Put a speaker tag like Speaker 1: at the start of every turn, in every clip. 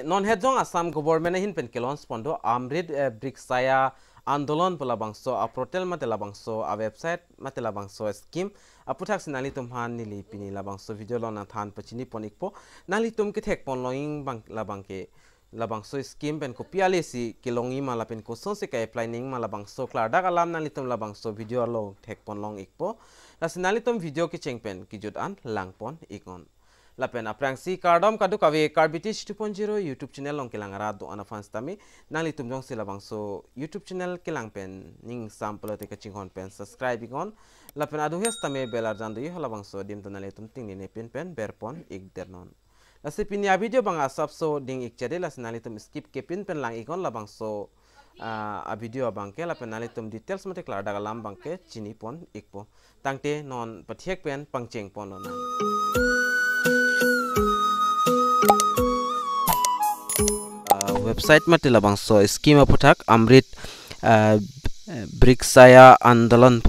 Speaker 1: non hejong Assam government hin pen kelon spondo Amrit Brikshya Andolan labangso a portal mate labangso a website mate labangso scheme APHUTHAK sinali tum han nili pini labangso video lona than pachini ponikpo nali tum ke thek pon loing bang labangke labangso scheme pen ko piale si kilongi mala pen ko son se ka apply ning mala bangso klar dak alam nali tum labangso video lo thek pon long ikpo la sinali tum video ki chengpen ki jut an lang pon ikon lapen aprangsi KARDOM kadu kawe Karbi 2.0 YouTube channel long kilang ara do ana fans tami nali tum jong sila bangso YouTube channel kilang pen ning sample te kaching hon pen subscribe ikon lapen adu hes tami belar jandu hala bangso dim to nali tum ting ni pen berpon ik dernon lasi pinya video bang asap so ding ik chede las nali tum skip ke pen lang ikon la bangso a video bangke lapen nali tum details mate klar daga lam bangke chini pon ikpo tangte non pathiek pen pangcheng pon na website mate labangso scheme APHUTHAK Amrit Brikshya Andolan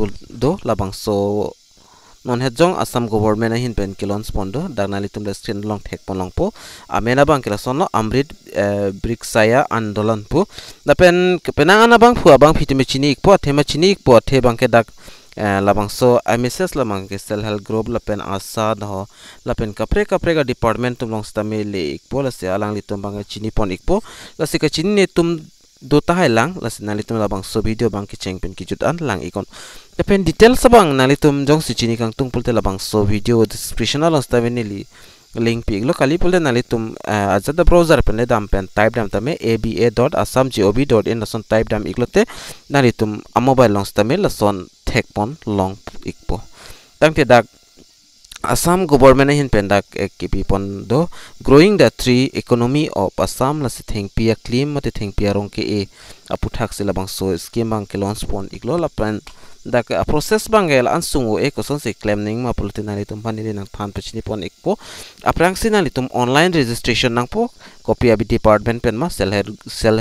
Speaker 1: do labangso non hejong Assam government hin pen kilon spondo darnali tum the screen long thek pon long po amena bang kila sonlo Amrit Brikshya Andolan po da pen penang ana bang fu abang phitime chini ikpo thema chini ikpo the bang ke dak labangso MSS lamang ke self help group lapen asa dho lapen kapre ga department tum long stame le ikpo la se alang litum bang chini pon ikpo la se ka chini ne tum do ta hai lang la se nalitum labangso video bang ki chengpen ki jutan lang ikon lapen details sabang nalitum jong si chini kang tung pulte labangso video description long stame ne li link pi lo kali pulte nalitum ajada browser pen le dam pen type dam tame aba.assamgov.in la son type dam iklote nalitum a mobile long stame la son thek pon long ikpo tangte dak Assam government hin pendak ekp pon do growing the three economy of Assam la se thengpia claim mate thengpia rong ke e APHUTHAK sila bangso scheme bang ke launch pon iklo la plan dak a process bangel ansungo e koson se claim ning ma pulte nali tum panili nang than pachini pon ikpo aprang sinali tum online registration nang po copy abi department pen ma self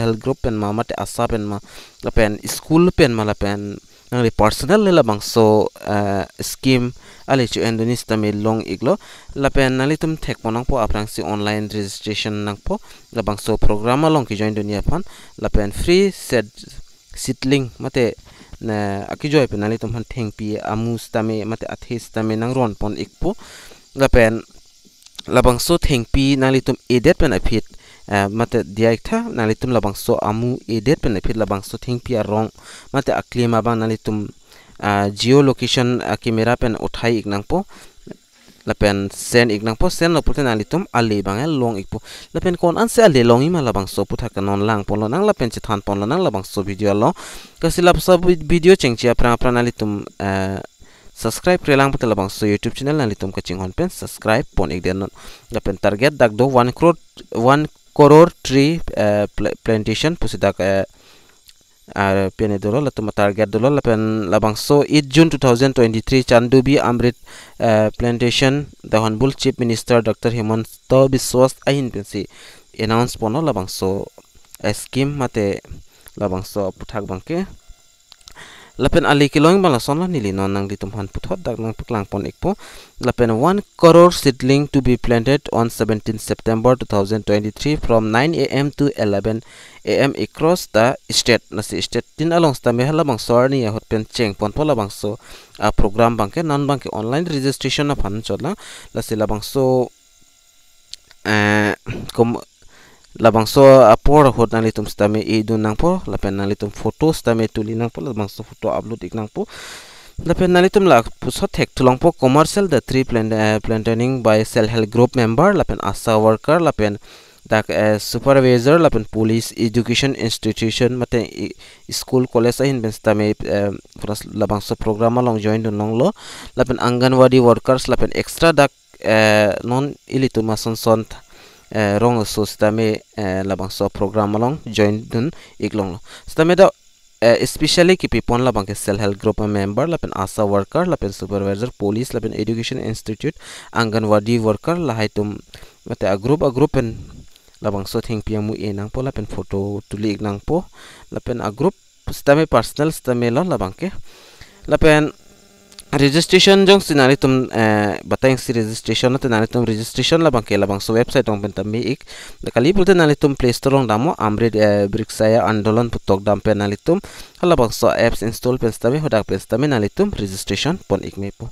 Speaker 1: help group pen ma mate asa pen ma la pen school pen ma la pen nang personal le bangso scheme ali chu endonis tamil long iglo lapen nalitum thek ponang po aprang si online registration nang po labangso program long ki join dunia pan lapen free seedling mate na akijoy penalitum han thengpi amus tame mate athis tame nang ron pon ikpo lapen labangso thengpi nalitum edet pen aphit mate diaitha nalitum labangso amu edet pen aphit labangso thengpi arong mate aklima bang nalitum geolocation camera pen uthai iknang po lapen sen iknang po sen lo puten alitum ali bangel long ikpo lapen kon an se ale longi ma labangso PAKLANG non lang pon nang lapen chithan pon nang labangso video lo kasilap sab video chengchi apra alitum subscribe krelang put labangso YouTube channel alitum kaching hon pen subscribe pon ik den lapen target dak do 1 crore tree plantation pusidak piane dolo latum target dolo lapen labangso 8 June 2023 Chandubi Amrit plantation the honorable chief minister Dr. Himanta Biswas ahin pensi announce pono labangso scheme mate labangso APHUTHAK bangke lapen ali kilong bala sonla nili non nang ditum han puthot dak nang PAKLANG pon ikpo lapen 1 crore seedling to be planted on 17 September 2023 from 9 AM to 11 AM across the state nasi state tin along sta mehala bang sorni hot pen cheng pon pola bang so program bangke non bangke online registration na phan chola la sila bang so kom labangso apor hot nang litum stame idun nang po lapen nang litum photos stame tuli nang po labangso photo upload ik nang po lapen nang litum la pusot thek tulong po commercial the three planting by self help group member lapen asa worker lapen dak supervisor lapen police education institution mate school college ahin ben stame labangso program along join dun long lo lapen anganwadi workers lapen extra dak non ilitum mason son rong so stame labangso program along join dun iklong stame da especially ki pipon labang ke self help group member lapen asa worker lapen supervisor police lapen education institute anganwadi worker la haitum mate a group en labangso thing piamu enang po lapen photo tuli ignang po lapen a group stame personal stame lo labang ke lapen registration jong sinali tum batang si registration na nali tum registration labang ke labang so website ong pen tambi ik kali pulte nali tum play store ong damo Amrit Brikshya Andolan putok dam pen nali tum halabang so apps install pen stami hodak pen stami nali tum registration pon ik me po.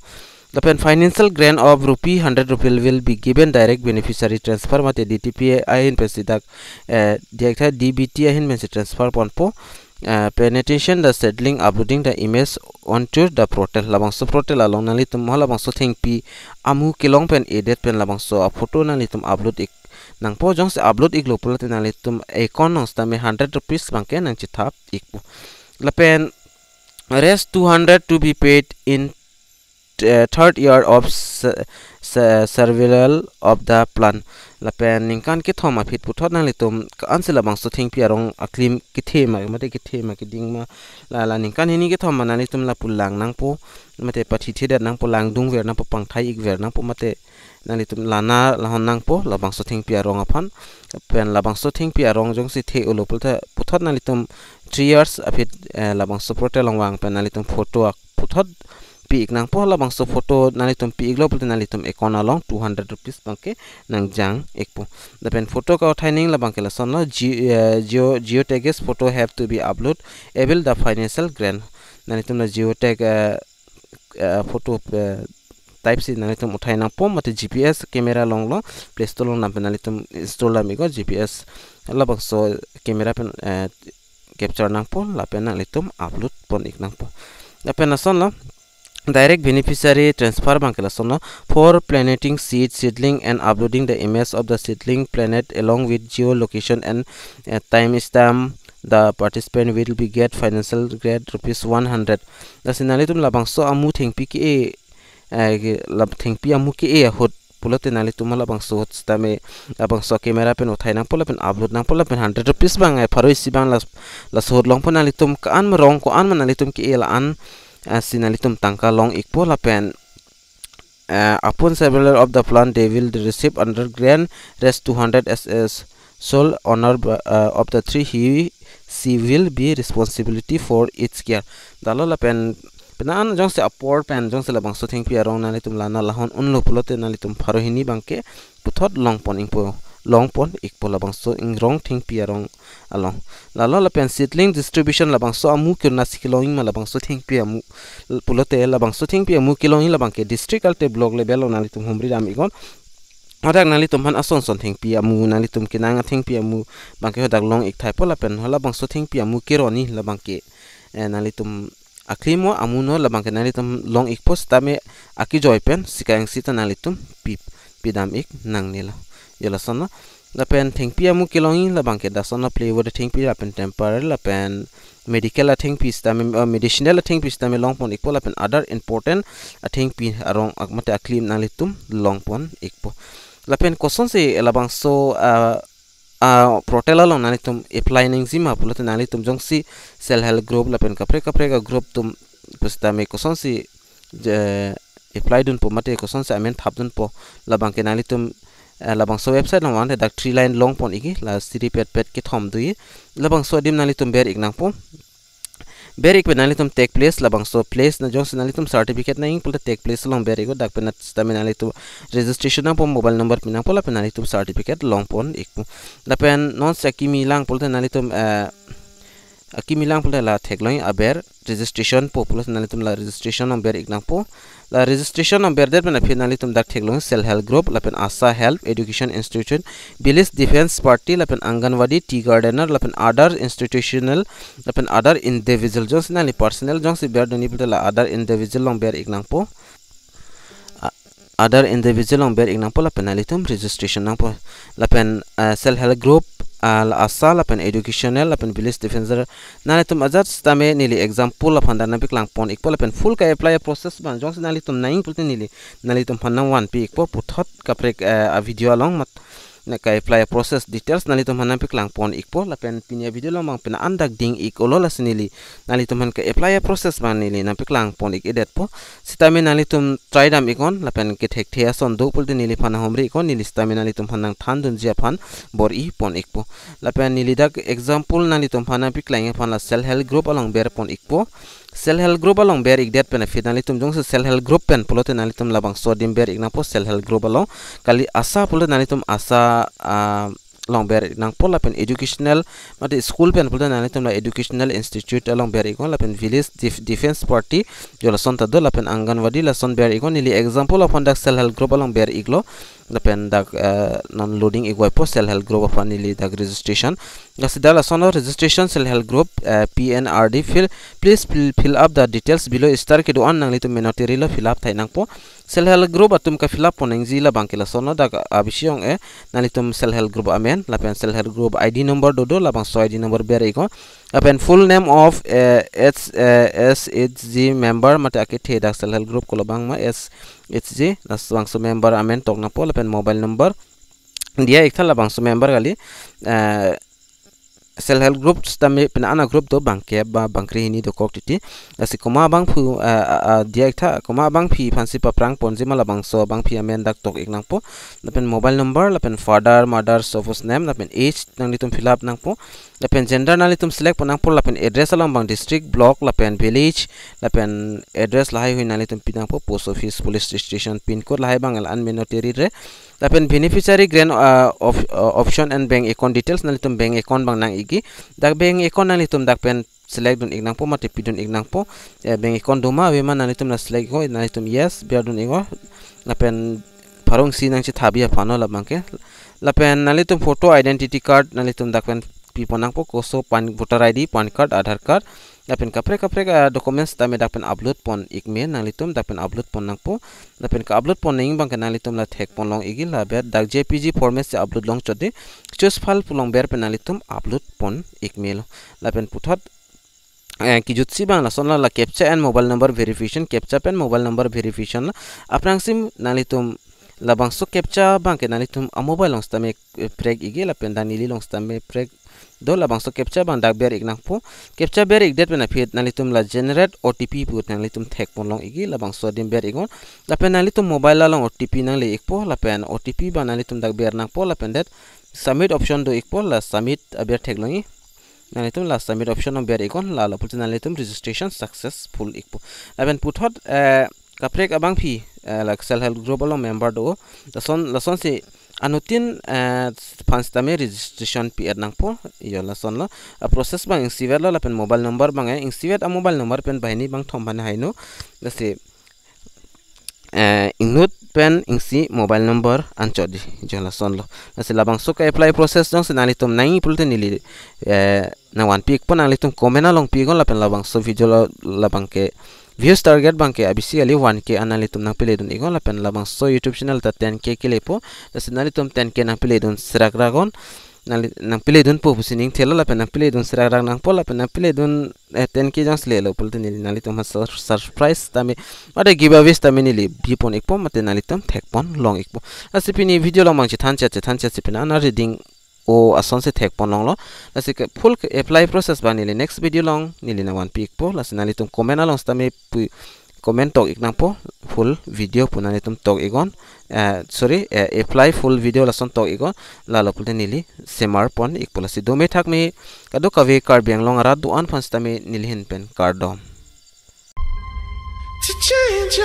Speaker 1: The financial grant of ₹100 will be given direct beneficiary transfer mate DTP ahin pesidak direct DBT ahin mensi transfer pon po. Penetration the settling uploading the image onto the portal labang so portal along nali tum halabang so thing pi amu kilong pen edit pen labang so a photo nali tum upload ik nang po jong se upload ik lopula nali tum icon nong sta me ₹100 bangke nang chithap ik po lapen rest 200 to be paid in third year of survival of the plan lapen ningkan ki thoma phit puthot nang litum ansela bang so thing pi arong aklim ki thema mate ki thema ki ding ma la ningkan hini ki thoma nang litum la pulang nang po mate pathi thida nang pulang dung ver nang po pangthai ik ver nang po mate nang litum lana lahon nang po la bang so thing pi arong aphan pen la bang so thing pi arong jong si the ulopul tha puthot nang litum 3 years aphit la bang so protel long wang pen nang litum photo puthot pi ik nang po la bang so photo nali tum pi iglo pulte nali tum ekon along ₹200 bangke nang jang ekpo the pen photo ka uthaining la bangke la son lo geo tags photo have to be upload able the financial grant nali tum la geo tag photo type si nali tum uthai nang po mate GPS camera long lo play store long na nali tum install la migo GPS la bang so camera pen capture nang po la pen nali tum upload pon ik nang po la pen son lo direct beneficiary transfer bangkela sono for planting seedling and uploading the image of the seedling planet along with geolocation and time stamp the participant will be get financial grant ₹100 the sinali tum labang so amu thengpi ki lab thengpi amu ki hot pulote nali tum labang so stame labang so camera pen uthai nang pola pen upload nang pola pen ₹100 bang ai pharoi sibang la sor long pon nali tum ka an rong ko an nali tum ki la an sinalitum tangka long ikpo lapen upon several of the plan they will receive under grant rest 200 as sole owner of the tree she will be responsibility for its care dalo lapen penan jong se upward pen jong se labang so thing pi arong nalitum lana lahon unlo pulote nalitum pharohini bangke puthot long pon ingpo long pon ikpo labang so ing rong thing pi arong along lalo la pen seedling distribution labang so amu kirna sikilong ma labang so thing pi amu pulote labang so thing pi amu kilong labang ke district alte block level onali tum humri ram igon odak nali tum han ason son thing pi amu nali tum kinanga thing pi amu bangke hodak long ik thai pola pen hola bang so thing pi amu kironi labang ke nali tum aklimo amu no labang ke nali tum long ik post tame aki joy pen sikang sita nali tum pidam ik nang nila yela sonna la pen thing pi amu kilongi la bangke da sonna play with the thing pi la pen temporary la pen medical la thing pi sta me medicinal la thing pi sta me long pon ikpo la pen other important a thing pi arong akmate aklim na litum long pon ikpo la pen koson se la bang so protela long na litum apply ning zima pulat na litum jong si self help group la pen kapre ka group tum sta me koson si apply dun po mate koson se amen thap dun po la bangke na litum labang so website long wan dak 3 line long pon iki la siri pet ki thom dui labang so dim nali tum ber ik nang po ber ik nali tum take place labang so place na jong nali tum certificate na ing pulta take place long ber ik dak penat stamina nali tum registration na po mobile number pinang pola penali tum certificate long pon ik la pen non sakimi lang pulta nali tum akimilang pula la thekloi aber registration po plus nalitum la registration number ignang po la registration number der na finally tum dak thekloi self help group la pen asa help education institution village defense party la pen anganwadi tea gardener la pen other institutional la pen other individual jons nali personal jons ber doni pula la other individual long ber ignang po other individual long ber ignang po la pen nalitum registration nang po la pen self help group al asal apen educational apen village defender nale tum azat stame nili example of handa napik lang pon ikpol apen full ka apply process ban jong nali tum naing pulte nili nali tum phanang 1 pi ikpo puthot ka prek a video along mat na ka apply process details nali tum hanang pik lang pon ikpo lapen pinya video long mang pena andak ding ikolo la sinili nali tum han ka apply process ban nili napik lang pon ik edet po sitame nali tum try dam ikon lapen ke thek thea son do pulte nili phana homri ikon nili sitame nali tum hanang than dun jia phan bor I pon ikpo lapen nili dak example nali tum phana pik lang phan la self help group along ber pon ikpo self help group along ber igdet pen fit nalitum jong se self help group pen pulote nalitum labangso dim ber igna po self help group along kali asa pulote nalitum asa long ber nang pola pen educational mate school pen pulote nalitum la educational institute along ber igon la pen village defense party jola sonta do la pen anganwadi la son ber igon nili example of conduct self help group along ber iglo la pen dak non loading igoi po self help group of nili dak registration gasidala son registration self help group PNRD please fill up the details below star ke do an nang litum menoteri lo fill up thai nang po self help group atum ka fill up poneng ji la bangkela sono dak abisiong nalitum self help group amen la pen self help group ID number do la bang so ID number ber iko apen full name of SHG member mate akithe dak self help group ko bang ma SHG las bang so member amen tok na po la pen mobile number dia ikthal la bang so member gali self help group stame pen ana group do bangke ba bangkri hini do koktiti asi koma bang phu dia ikta koma bang phi phansi pa prang ponji mala bang so bang phi amen dak tok iknang po lapen mobile number lapen father mother source name lapen age nang litum fill up nang po lapen gender nang litum select ponang po lapen address alang bang district block lapen village lapen address lahai hui nang litum pinang po post office police station pin code lahai bang al unmenoteri re lapen beneficiary grant option and bank account details nalitum bank account bang nang igi dak bank account nalitum dak pen select dun ignang po mate pidun ignang po bank account duma we man nalitum na select go nalitum yes biar dun ingo lapen parong si nang chi thabia phano la bangke lapen nalitum photo identity card nalitum dak pen piponang po koso pan voter ID pan card aadhar card lapen kapre documents tame dapen upload pon ikme nalitum dapen upload pon nang po dapen ka upload pon ning bang nalitum la thek pon long igil la ber dak jpg format se upload long chode choose file pulong ber penalitum upload pon ikme lapen puthot ki jutsi bang la sonla la captcha and mobile number verification captcha pen mobile number verification la aprang sim nalitum labang so captcha bang nalitum a mobile long stame preg igil lapen danili long stame preg do labang so captcha bang dak ber ignang po captcha ber igdet bena fit nalitum la generate OTP put nalitum thek pon long igi labang so dim ber igon lapen nalitum mobile la long OTP nang le ikpo lapen OTP ba nalitum dak ber nang po lapen det submit option do ikpo la submit aber thek longi nalitum la submit option no ber igon la put nalitum registration successful ikpo lapen puthot kaprek abang phi like self help group long member do la son se anutin panstame registration pi nang po yo la son lo process bang insivet lo pen mobile number bang insivet a mobile number pen bahini bang thom ban haino lase inut pen ingsi mobile number anchodi jo la son lo lase labang so ka apply process jong senali tum nai pulte nili na one pick pon alitum komena long pi gon la pen labang so video labang ke views target bangke abisi ali 1k analitum nang pile dun igon lapen labang so youtube channel ta 10k kilepo dasinalitum 10k nang pile dun serak ragon nang pile dun po pusining thela lapen nang pile dun serak rag nang po lapen nang pile dun 10k jang slelo pulte nili nalitum surprise tame ade giveaways tame nili bipon ikpo mate nalitum thekpon long ikpo asipini video long mangchi thancha sipina na reading o ason se thek pon long lo lasi full apply process ba nili next video long nili na one pick po lasi nali tum comment along stame comment tok iknang po full video punani tum tok igon sorry apply full video lason tok igon la lo pulte nili semar pon ik polasi do me thak me kado kave kar biang long ara do an phans tame nili hen pen kardom to change